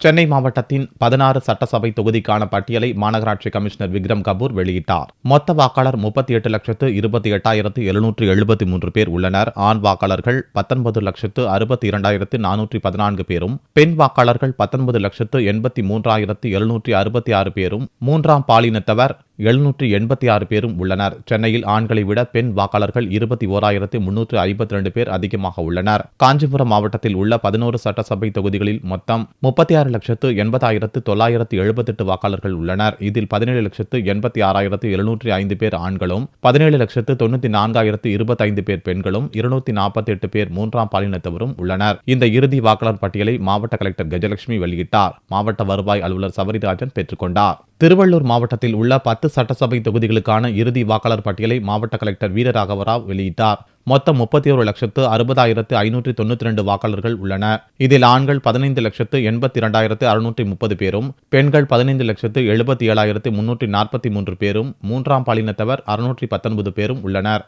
சென்னை மாவட்டத்தின் 16 சட்டசபை தொகுதிக்கான பட்டியலை மாநகராட்சி கமிஷனர் விக்ரம் கபூர் வெளியிட்டார். மொத்த வாக்காளர் 38,28,773 பேர் உள்ளனர். ஆண் வாக்காளர்கள் 19,62,414 பேரும், பெண் வாக்காளர்கள் 19,83,766 பேரும், மூன்றாம் பாலினத்தவர் 786 பேரும் உள்ளனர். சென்னையில் ஆண்களை விட பெண் வாக்காளர்கள் 21,352 பேர் அதிகமாக உள்ளனர். காஞ்சிபுரம் மாவட்டத்தில் உள்ள 11 சட்டசபை தொகுதிகளில் மொத்தம் 36,80,978 வாக்காளர்கள் உள்ளனர். இதில் 17,86,705 பேர் ஆண்களும், 17,94,025 பேர் பெண்களும், 248 பேர் மூன்றாம் பாலினத்தவரும் உள்ளனர். இந்த இறுதி வாக்காளர் பட்டியலை மாவட்ட கலெக்டர் கஜலட்சுமி வெளியிட்டார். மாவட்ட வருவாய் அலுவலர் சபரிராஜன் பெற்றுக் கொண்டார். திருவள்ளூர் மாவட்டத்தில் உள்ள 10 சட்டசபை தொகுதிகளுக்கான இறுதி வாக்காளர் பட்டியலை மாவட்ட கலெக்டர் வீரராகவராவ் வெளியிட்டார். மொத்தம் 31,01,592 வாக்காளர்கள் உள்ளனர். இதில் ஆண்கள் 15,82,630 பேரும், பெண்கள் 15,77,343 பேரும், மூன்றாம் பாலினத்தவர் 619 பேரும் உள்ளனர்.